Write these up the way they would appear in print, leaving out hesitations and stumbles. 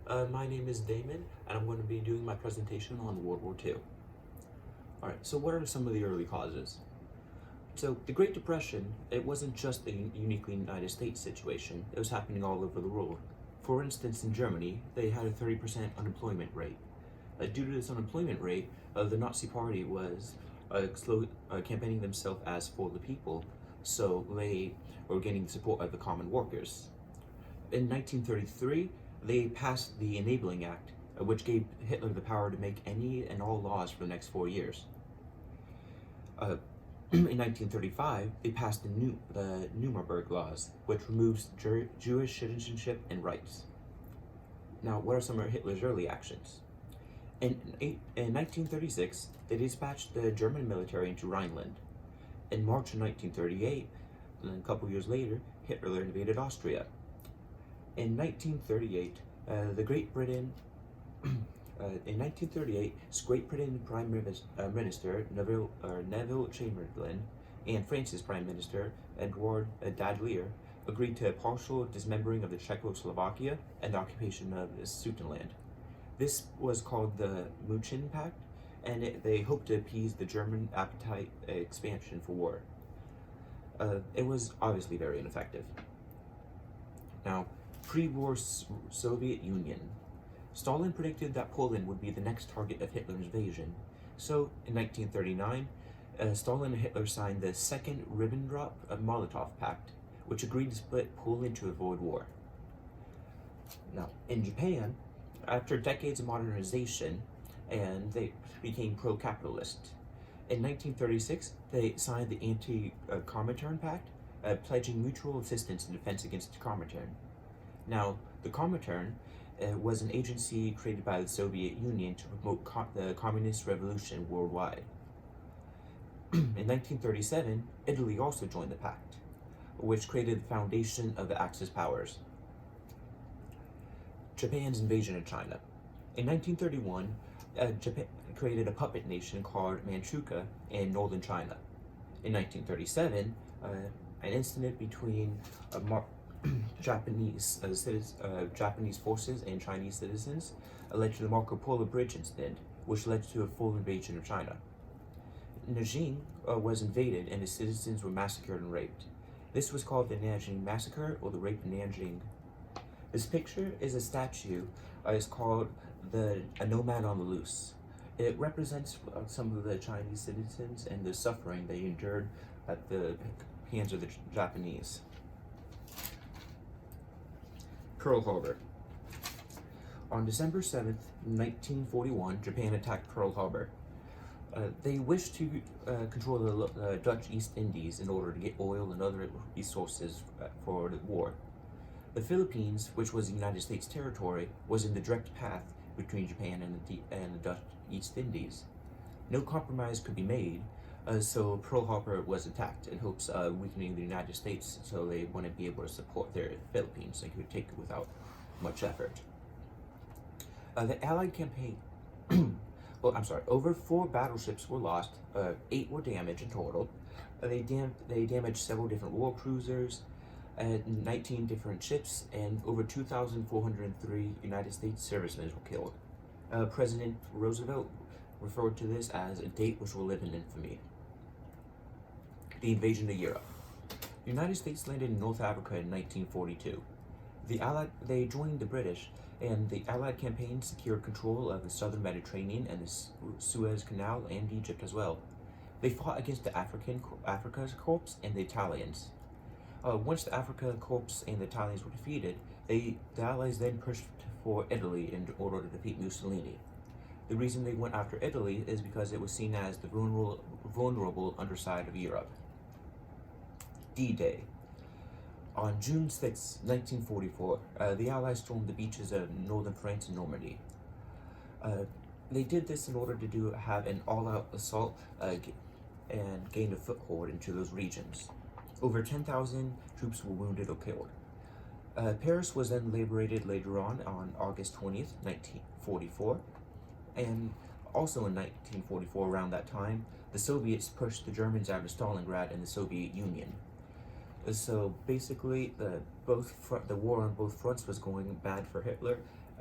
Hello, my name is Damon, and I'm going to be doing my presentation on World War II. Alright, so what are some of the early causes? So, the Great Depression, it wasn't just a uniquely United States situation, it was happening all over the world. For instance, in Germany, they had a 30% unemployment rate. Due to this unemployment rate, the Nazi Party was campaigning themselves as for the people, so they were getting the support of the common workers. In 1933, they passed the Enabling Act, which gave Hitler the power to make any and all laws for the next 4 years. In 1935, they passed the Nuremberg Laws, which removes Jewish citizenship and rights. Now, what are some of Hitler's early actions? In 1936, they dispatched the German military into Rhineland. In March of 1938, and a couple years later, Hitler invaded Austria. In 1938, Great Britain Prime Minister Neville Chamberlain and France's Prime Minister Edward Dadleer agreed to a partial dismembering of the Czechoslovakia and the occupation of Sudetenland. This was called the München Pact, and they hoped to appease the German appetite expansion for war. It was obviously very ineffective. Now, pre-war Soviet Union. Stalin predicted that Poland would be the next target of Hitler's invasion. So, in 1939, Stalin and Hitler signed the Second Ribbentrop-Molotov Pact, which agreed to split Poland to avoid war. Now, in Japan, after decades of modernization, and they became pro-capitalist. In 1936, they signed the Anti-Comintern Pact, pledging mutual assistance in defense against the Comintern. Now, the Comintern was an agency created by the Soviet Union to promote the communist revolution worldwide. In 1937, Italy also joined the pact, which created the foundation of the Axis powers. Japan's invasion of China. In 1931, Japan created a puppet nation called Manchukuo in northern China. In 1937, an incident between Japanese forces and Chinese citizens led to the Marco Polo Bridge incident, which led to a full invasion of China. Nanjing was invaded and the citizens were massacred and raped. This was called the Nanjing Massacre, or the Rape of Nanjing. This picture is a statue. It's called a Nomad on the Loose. It represents some of the Chinese citizens and the suffering they endured at the hands of the Japanese. Pearl Harbor. On December 7th, 1941, Japan attacked Pearl Harbor. They wished to control the Dutch East Indies in order to get oil and other resources for the war. The Philippines, which was the United States territory, was in the direct path between Japan and the Dutch East Indies. No compromise could be made, so Pearl Harbor was attacked in hopes of weakening the United States so they wouldn't be able to support their Philippines. They could take it without much effort. The Allied campaign, over 4 battleships were lost, 8 were damaged in total. They damaged several different war cruisers, 19 different ships, and over 2,403 United States servicemen were killed. President Roosevelt referred to this as a date which will live in infamy. The invasion of Europe. The United States landed in North Africa in 1942. They joined the British, and the Allied campaign secured control of the southern Mediterranean and the Suez Canal and Egypt as well. They fought against the Africa's Corps and the Italians. Once the Africa Corps and the Italians were defeated, the Allies then pushed for Italy in order to defeat Mussolini. The reason they went after Italy is because it was seen as the vulnerable underside of Europe. D-Day. On June 6, 1944, the Allies stormed the beaches of northern France and Normandy. They did this in order to have an all-out assault and gain a foothold into those regions. Over 10,000 troops were wounded or killed. Paris was then liberated later on August 20th, 1944, and also in 1944, around that time, the Soviets pushed the Germans out of Stalingrad and the Soviet Union. So basically, the war on both fronts was going bad for Hitler,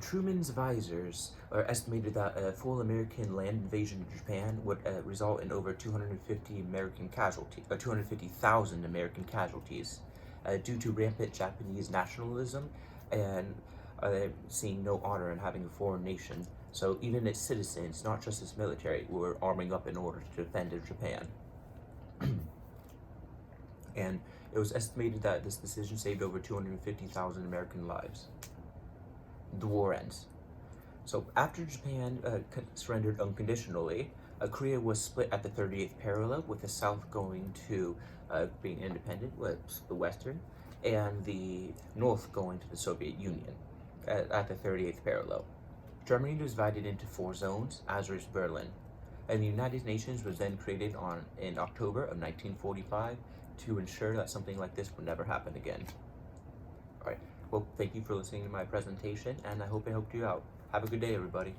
Truman's advisors estimated that a full American land invasion of Japan would result in over 250,000 American casualties, due to rampant Japanese nationalism and seeing no honor in having a foreign nation. So even its citizens, not just its military, were arming up in order to defend Japan. And it was estimated that this decision saved over 250,000 American lives. The war ends. So after Japan surrendered unconditionally, Korea was split at the 38th parallel, with the South going to being independent, with the Western, and the North going to the Soviet Union at the 38th parallel. Germany was divided into 4 zones, as was Berlin. And the United Nations was then created in October of 1945 to ensure that something like this would never happen again. Alright, well, thank you for listening to my presentation, and I hope it helped you out. Have a good day, everybody.